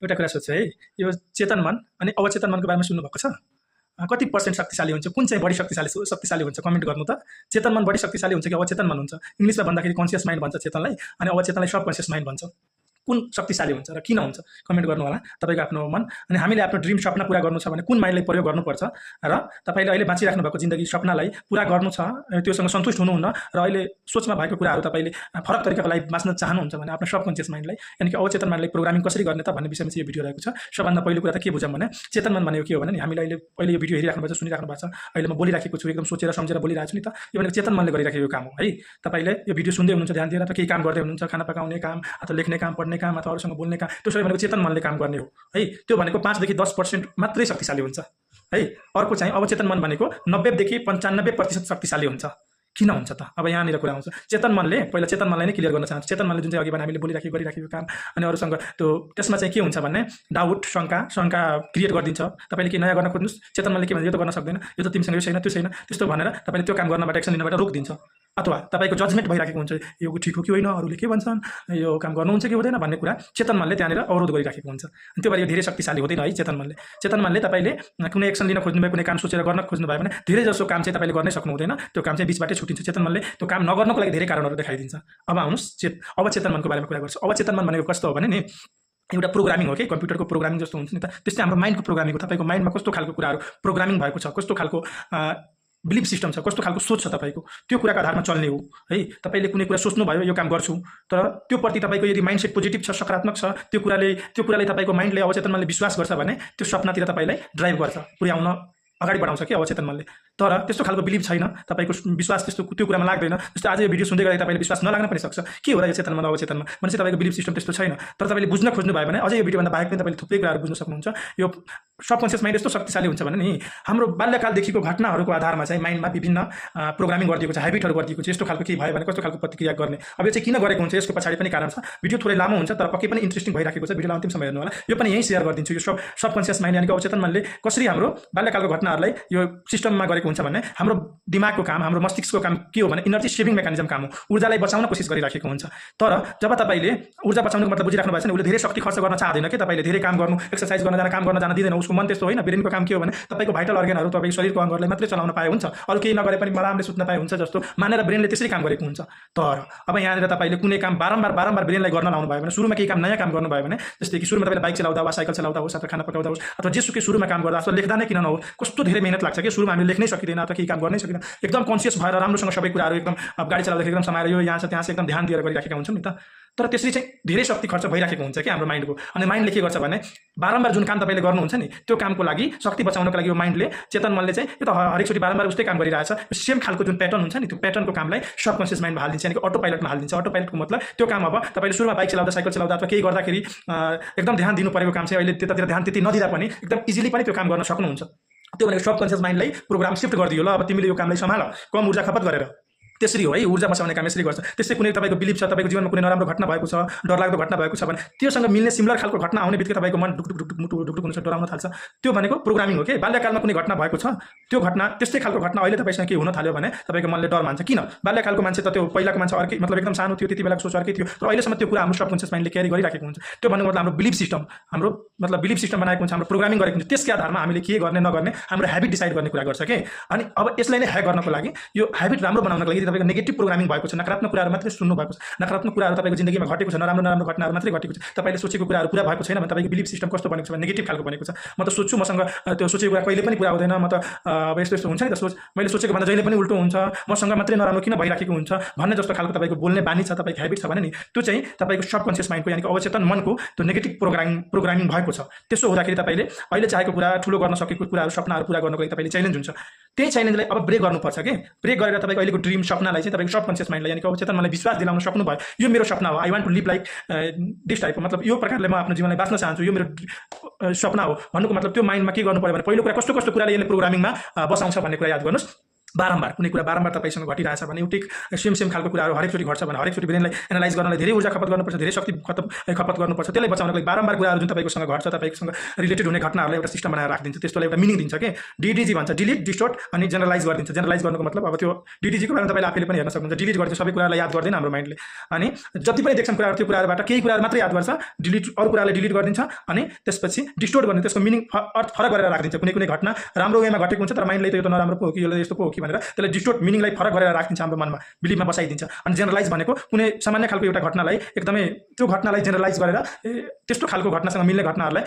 एउटा कुरा सोध्छु है, यो चेतन मन अनि अवचेतन मनको बारेमा सुन्नुभएको छ? कति पर्सेन्ट शक्तिशाली हुन्छ, कुन चाहिँ बढी शक्तिशाली हुन्छ? कमेन्ट गर्नु त। चेतन मन बढी शक्तिशाली हुन्छ कि अवचेतन मन हुन्छ? इङ्ग्लिसमा भन्दाखेरि कन्सियस माइन्ड भन्छ चेतनलाई, अनि अवचेतनलाई सबकन्सियस माइन्ड भन्छ। कुन शक्तिशाली हुन्छ र किन हुन्छ? कमेन्ट गर्नु होला तपाईँको आफ्नो मन। अनि हामीले आफ्नो ड्रिम सपना पूरा गर्नु छ भने कुन माइन्डलाई प्रयोग गर्नुपर्छ र तपाईँले अहिले बाँचिराख्नु भएको जिन्दगी सपनालाई पूरा गर्नु छ, त्योसँग सन्तुष्ट हुनुहुन्न र अहिले सोचमा भएको कुराहरू तपाईँले फरक तरिकाको लागि बाँच्न चाहनुहुन्छ भने आफ्नो सबकन्सियस माइन्डलाई यानि कि अवचेतन माइन्डलाई प्रोग्रामिङ कसरी गर्ने त भन्ने विषयमा चाहिँ यो भिडियो रहेको छ। सबभन्दा पहिलो कुरा त के बुझौँ भने चेतन मन भनेको के हो भने नि, हामीले अहिले यो भिडियो हेरिराख्नु भएको छ, सुनिराख्नु भएको छ, अहिले म बोलिराखेको छु, एकदम सोचेर सम्झेर बोलिरहेको छु नि त। यो भनेको चेतन मनले गरिराखेको काम हो है। तपाईँले यो भिडियो सुन्दै हुनुहुन्छ ध्यान दिएर, त केही काम गर्दै हुनुहुन्छ, खाना पकाउने काम अथवा लेख्ने काम, पढ्ने काम अथवा अरूसँग बोल्ने काम, त्यो सबै भनेको चेतन मनले काम गर्ने हो है। त्यो भनेको 5 देखि 10% मात्रै शक्तिशाली हुन्छ है। अर्को चाहिँ अवचेतन मन भनेको 90 देखि 95% शक्तिशाली हुन्छ। किन हुन्छ त? अब यहाँनिर कुरा आउँछ। चेतन मनले पहिला चेतन मनलाई नै क्लियर गर्न चाहन्छु। चेतन मनले जुन चाहिँ अघि भने हामीले गरिराखेको काम अनि अरूसँग त्यो त्यसमा चाहिँ के हुन्छ भने डाउट, शङ्का क्रिएट गरिदिन्छ। तपाईँले के नयाँ गर्न खोज्नुहोस्, चेतन मनले के भन्छ, यो त गर्न सक्दैन, यो त तिमीसँग यो छैन, त्यो छैन, त्यस्तो भनेर तपाईँले त्यो काम गर्नबाट, एक्सन लिनबाट रोकिदिन्छ। अथवा तपाईँको जजमेन्ट भइराखेको हुन्छ, यो ठिक हो कि होइन, अरूले के भन्छन्, यो काम गर्नुहुन्छ कि हुँदैन भन्ने कुरा चेतन मनले त्यहाँनिर अवरोध गरिराखेको हुन्छ। अनि त्यो भएर यो धेरै शक्तिशाली हुँदैन है चेतन मनले। चेतन मनले तपाईँले कुनै एक्सन लिन खोज्नुभयो, कुनै काम सोचेर गर्न खोज्नुभयो भने धेरै जसो काम चाहिँ तपाईँले गर्नै सक्नु हुँदैन, त्यो काम चाहिँ बिचबाटै छुटिन्छ। चेतन मनले त्यो काम नगर्नको लागि धेरै कारणहरू देखाइदिन्छ। अब आउनुहोस् अवचेतन मनको बारेमा कुरा गर्छु। अवचेतन मन भनेको कस्तो हो भने नि, एउटा प्रोग्रामिङ हो कि कम्प्युटरको प्रोग्रामिङ जस्तो हुन्छ नि त, त्यस्तै हाम्रो माइन्डको प्रोग्रामिङ हो। तपाईँको माइन्डमा कस्तो खालको कुराहरू प्रोग्रामिङ भएको छ, कस्तो खालको बिलिफ सिस्टम छ, कस्तो खालको सोच छ तपाईँको, त्यो कुराको आधारमा चल्ने हो है। तपाईँले कुनै कुरा सोच्नुभयो यो काम गर्छु, तर त्यो प्रति तपाईँको यदि माइन्डसेट पोजिटिभ छ, सकारात्मक छ, त्यो कुराले तपाईँको माइन्डले अवचेतन मनले विश्वास गर्छ भने त्यो सपनातिर तपाईँलाई ड्राइभ गर्छ, पुर्याउन अगाडि बढाउँछ कि अवचेतन मनले। तर त्यस्तो खालको बिलिभ छैन, तपाईँको विश्वास त्यस्तो त्यो कुरामा लाग्दैन। जस्तो आज यो भिडियो सुन्दै गर्दा तपाईँले विश्वास नलाग्न पनि सक्छ, के हो र यो चेतन मन अवचेतनमा भने चाहिँ तपाईँको बिलिभ सिस्टम त्यस्तो छैन। तर तपाईँले बुझ्न खोज्नु भयो भने अझै यो भिडियोभन्दा बाहेक पनि तपाईँले थुप्रै कुराहरू बुझ्न सक्नुहुन्छ। यो सबकन्सियस माइन्ड यस्तो शक्तिशाली हुन्छ भने नि, हाम्रो बाल्यकालदेखिको घटनाहरूको आधारमा चाहिँ माइन्डमा विभिन्न प्रोग्रामिङ गरिदिएको छ, हेबिटहरू गरिदिएको छ। यस्तो खालको केही भयो भने कस्तो खालको प्रतिक्रिया गर्ने, अब यो चाहिँ किन गरेको हुन्छ, यसको पछाडि पनि कारण छ। भिडियो थोरै लामो हुन्छ तर पक्कै पनि इन्ट्रेस्टिङ भइराखेको छ, भिडियोलाई अन्तिमसम्म हेर्नु होला। यो पनि यहीँ सेयर गरिदिन्छु। यो सबकन्सियस माइन्ड यानि कि अवचेतन मनले कसरी हाम्रो बाल्यकालको घटनाहरूलाई यो सिस्टममा गरेको हुन्छ भने हाम्रो दिमागको काम, हाम्रो मस्तिष्कको काम के हो भने इनर्जी सेभिङ मेकानिजम काम हो, ऊर्जालाई बचाउन कोसिस गरिराखेको हुन्छ। तर जब तपाईँले ऊर्जा बचाउनुको मतलब बुझिराख्नु भएको छ नि, उसले धेरै शक्ति खर्च गर्न चाहदैन कि तपाईँले धेरै काम गर्नु, एक्सर्साइज गर्न जान, काम गर्न जान दिँदैन। उसको मन त्यस्तो होइन। ब्रेनको काम के हो भने तपाईँको भाइटल अर्गनहरू, तपाईँको शरीरको अङ्गहरूलाई मात्रै चलाउन पाए हुन्छ, अरू केही नगरे पनि आरामले सुत्न पाए हुन्छ जस्तो मानेर ब्रेनले त्यसरी काम गरेको हुन्छ। तर अब यहाँनिर तपाईँले कुनै काम बारम्बार ब्रेनलाई गर्न लाउनु भयो भने, सुरुमा केही काम नयाँ काम गर्नुभयो भने, जस्तै कि सुरुमा तपाईँले बाइक चलाउँदा वा साइकल चलाउँदा होस् अथवा खाना पकाउँदा होस् अथवा जेसुकै सुरुमा काम गर्दा अथवा लेख्दा नै किन नहोस्, कस्तो धेरै मेहनत लाग्छ कि सुरुमा हामीले लेख्नै सकिँदैन अथवा केही काम गर्नै सकिँदैन। एकदम कन्सियस भएर राम्रोसँग सबै कुराहरू एकदम गाडी चलाउँदाखेरि एकदम समाएर यो यहाँ छ त्यहाँ छ एकदम ध्यान दिएर गरिराखेका हुन्छौँ नि त। तर त्यसरी चाहिँ धेरै शक्ति खर्च भइराखेको हुन्छ कि हाम्रो माइन्डको। अनि माइन्डले के गर्छ भने बारम्बार जुन काम तपाईँले गर्नुहुन्छ नि, त्यो कामको लागि शक्ति बचाउनको लागि यो माइन्डले, चेतन मनले चाहिँ यो त हरेकचोटि बारम्बार उस्तै काम गरिरहेछ, सेम खालको जुन प्याटर्न हुन्छ नि, त्यो प्याटर्नको कामलाई सबकन्सियस माइन्डमा हालिदिन्छ, यानि अटो पाइलटमा हालिदिन्छ। अटो पाइलटको मतलब त्यो काम अब तपाईँले सुरुमा बाइक चलाउँदा, साइकल चलाउँदा अथवा केही गर्दाखेरि एकदम ध्यान दिनु परेको काम चाहिँ अहिले त्यतातिर ध्यान त्यति नदिँदा पनि एकदम इजिली पनि त्यो काम गर्न सक्नुहुन्छ। त्यो भनेको सबकन्सियस माइन्डलाई प्रोग्राम सिफ्ट गरिदियो, ल अब तिमीले यो कामलाई सम्हाल, कम ऊर्जा खपत गरेर। त्यसरी हो है ऊर्जा बचाउने काम, यसरी गर्छ। त्यस्तै कुनै तपाईँको बिलिभ छ, तपाईँको जीवनमा कुनै नराम्रो घटना भएको छ, डरलाग्दो घटना भएको छ भने त्योसँग मिल्ने सिमिलर खालको घटना आउने बित्तिकै तपाईँको मन ढुकढुक मुटु ढुकढुक हुन्छ, डराउन थाल्छ। त्यो भनेको प्रोग्रामिङ हो कि बाल्यकालमा कुनै घटना भएको छ, त्यो घटना त्यस्तै खालको घटना अहिले तपाईँसँग के हुन थाल्यो भने तपाईँको मनले डर मान्छ। किन? बाल्यकालको मान्छे त त्यो पहिलाको मान्छे अर्कै, मतलब एकदम सानो थियो, त्यति बेलाको सोच अर्कै थियो, तर अहिलेसम्म त्यो कुरा हाम्रो सबकन्सियस माइन्डले क्यारी गरिराखेको हुन्छ। त्यो भन्नुको मतलब हाम्रो बिलिभ सिस्टम, हाम्रो मतलब बिलिभ सिस्टम बनाएको हुन्छ, हाम्रो प्रोग्रामिङ गरेको हुन्छ। त्यसकै आधारमा हामीले के गर्ने नगर्ने हाम्रो हेबिट डिसाइड गर्ने कुरा गर्छ कि। अनि अब यसलाई नै ह्याक गर्नको लागि, यो हेबिट राम्रो बनाउनको लागि तपाईँको नेगेटिभ प्रोग्रामिङ भएको छ, नकारात्मक कुराहरू मात्रै सुन्नु भएको छ, नकारात्मक कुराहरू तपाईँको जिन्दगीमा घटेको छ, नराम्रो घटनाहरू मात्रै घटेको छ, तपाईँले सोचेको कुराहरू पुरा भएको छैन भने तपाईँको बिलिभ सिस्टम कस्तो बनेको छ भने नेगेटिभ खालको बनेको छ। म त सोच्छु मसँग त्यो सोचेको कुरा कहिले पनि पुरा हुँदैन, म त अब यस्तो हुन्छ नि त, मैले सोचेको भन्दा जहिले पनि उल्टो हुन्छ, मसँग मात्रै नराम्रो किन भइराखेको हुन्छ भन्ने जस्तो खालको तपाईँको बोल्ने बानी छ, तपाईँको हेबिट छ भने नि, त्यो चाहिँ तपाईँको सबकन्सियस माइन्डको यानि कि अवचेतन मनको त्यो नेगेटिभ प्रोग्रामिङ भएको छ। त्यसो हुँदाखेरि तपाईँले अहिले चाहेको कुरा, ठुलो गर्न सकेको कुराहरू, सपनाहरू पुरा गर्नको लागि तपाईँले च्यालेन्ज हुन्छ। त्यही च्यालेन्जलाई अब ब्रेक गर्नुपर्छ कि। ब्रेक गरेर तपाईँको अहिलेको ड्रिम सपनालाई चाहिँ तपाईँको सबकन्सियस माइन्डलाई यानि कि अवचेतन मनलाई विश्वास दिलाउन सक्नुभयो, यो मेरो सपना हो, I want to live like this टाइपको, मतलब यो प्रकारले म आफ्नो जीवनलाई बाँच्न चाहन्छु, यो मेरो सपना हो भन्नुको मतलब त्यो माइन्डमा के गर्नु पर्यो भने पहिलो कुरा कस्तो कुराले यसले प्रोग्रामिङमा बसाउँछ भन्ने कुरा याद गर्नुहोस्। बारम्बार कुनै कुरा बारम्बार तपाईँसँग घटिरहेछ भने एउटै सेम खालको कुराहरू हरेकचोटि घट्छ भने हरेकचोटि ब्रेनलाई एनालाइज गर्नलाई धेरै ऊर्जा खपत गर्नुपर्छ, धेरै शक्ति खपत गर्नुपर्छ। त्यसलाई बचाउनको लागि बारम्बार कुराहरू जुन तपाईँकोसँग घट्छ, तपाईँसँग रिलेटेड हुने घटनाहरूलाई एउटा सिस्टम बनाएर राखिदिन्छ, त्यसले एउटा मिनिङ दिन्छ के डिडिजी भन्छ, डिलिट, डिस्टोर्ट अनि जेनरलाइज गरिदिन्छ। जेनरलाइज गर्नुको मतलब अब त्यो डिडिजीको बारेमा तपाईँले आफैले पनि हेर्न सक्नुहुन्छ, डिलिट गरिदिन्छ, सबै कुरालाई याद गर्दैन हाम्रो माइन्डले। अनि जति पनि देख्छन् कुराहरू त्यो कुराहरूबाट केही कुराहरू मात्रै याद गर्छ, डिलिट अरू कुरालाई डिलिट गरिदिन्छ अनि त्यसपछि डिस्टोर्ट गर्ने त्यसको मिनिङ अर्थ फरक गरेर राखिदिन्छ। कुनै घटना राम्रो वेमा घटेको हुन्छ तर माइन्डले त्यो त नराम्रो पो हो कि यसले यस्तो पो हो कि भनेर त्यसले डिस्टोर्ट मिनिङलाई फरक गरेर राखिदिन्छ हाम्रो मनमा, बिलिभमा बसाइदिन्छ। अनि जेनरलाइज भनेको कुनै सामान्य खालको एउटा घटनालाई एकदमै त्यो घटनालाई जेनरलाइज गरेर त्यस्तो खालको घटनासँग मिल्ने घटनाहरूलाई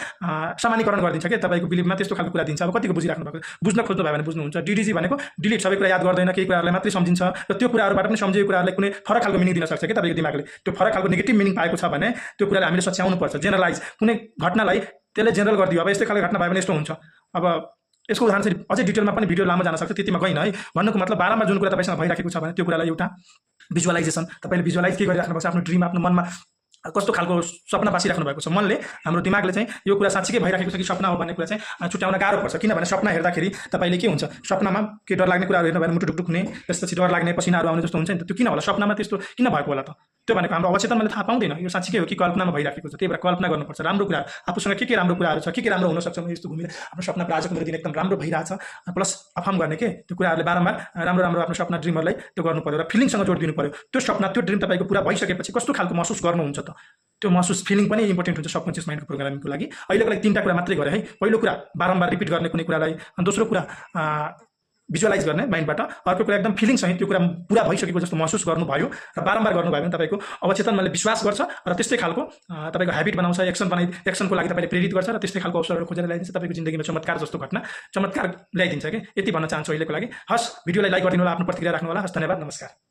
सामान्यकरण गरिदिन्छ कि तपाईँको बिलिभमा त्यस्तो खालको कुरा दिन्छ। अब कतिको बुझिराख्नु भएको, बुझ्न खोज्नु भयो भने बुझ्नुहुन्छ। डिडिजी भनेको डिलिट, सबै कुरा याद गर्दैन, केही कुराहरूलाई मात्रै सम्झिन्छ र त्यो कुराहरूबाट पनि सम्झिएको कुराहरूलाई कुनै फरक खालको मिनिङ दिन सक्छ कि तपाईँको दिमागले। त्यो फरक खालको नेगेटिभ मिनिङ पाएको छ भने त्यो कुरालाई हामीले सच्याउनु पर्छ। जेनरलाइज कुनै घटनालाई त्यसले जेनरल गरिदियो, अब यस्तै खालको घटना भयो भने यस्तो हुन्छ। अब यसको उदाहरण चाहिँ अझै डिटेलमा पनि भिडियो लामो जान सक्छ, त्यतिमा गइन है। भन्नुको मतलब बारम्बार जुन कुरा तपाईँसँग भइराखेको छ भने त्यो कुरालाई एउटा भिजुअलाइजेसन, तपाईँले भिजुअलाइज के गरिराख्नु भएको छ, आफ्नो ड्रिम, आफ्नो मनमा कस्तो खालको सपना बाँचिराख्नु भएको छ मनले, हाम्रो दिमागले चाहिँ यो कुरा साँच्चीकै भइराखेको छ कि सपना हो भन्ने कुरा चाहिँ छुट्याउन गाह्रो पर्छ। किनभने सपना हेर्दाखेरि तपाईँले के हुन्छ, सपनामा के डर लाग्ने कुराहरू हेर्नु भयो भने मुटु ढुकढुक हुने, त्यसपछि डर लाग्ने, पसिनाहरू आउने जस्तो हुन्छ नि त। त्यो किन होला, सपनामा त्यस्तो किन भएको होला त? त्यो भनेको हाम्रो अवचेतनले थाहा पाउँदैन यो साँच्चीकै हो कि कल्पनामा भइराखेको छ। त्यही भएर कल्पना गर्नुपर्छ राम्रो कुरा, आफूसँग के राम्रो कुराहरू छ, के राम्रो हुनसक्छ। म यस्तो घुमेर आफ्नो सपना आजको मेरो दिन एकदम राम्रो भइरहेछ प्लस अफर्म गर्ने के त्यो कुराहरूले बारम्बार राम्रो आफ्नो सपना ड्रिमहरूलाई त्यो गर्नु पर्यो र फिलिङसँग जोडिदिनु पर्यो। त्यो सपना त्यो ड्रिम तपाईँको पुरा भइसकेपछि कस्तो खालको महसुस गर्नुहुन्छ त, त्यो महसुस फिलिङ पनि इम्पोर्टेन्ट हुन्छ सबकन्सियस माइन्डको प्रोग्रामिङको लागि। अहिलेको लागि 3टा कुरा मात्रै गरेँ है। पहिलो कुरा बारम्बार रिपिट गर्ने कुनै कुरालाई, अनि दोस्रो कुरा भिजुअलाइज गर्ने माइन्डबाट, अर्को कुरा एकदम फिलिङसँग त्यो कुरा पुरा भइसकेको जस्तो महसुस गर्नुभयो र बारम्बार गर्नुभयो भने तपाईँको अवचेतनले विश्वास गर्छ र त्यस्तै खालको तपाईँको ह्याबिट बनाउँछ, एक्सनको लागि तपाईँले प्रेरित गर्छ र त्यस्तै खालको अवसरहरू खोजेर ल्याइदिन्छ। तपाईँको जिन्दगीमा चमत्कार जस्तो घटना चमत्कार ल्याइदिन्छ कि यति भन्न चाहन्छु अहिलेको लागि। हस्, भिडियोलाई लाइक गरिदिनु होला, आफ्नो प्रतिक्रिया राख्नु होला। हस्, धन्यवाद, नमस्कार।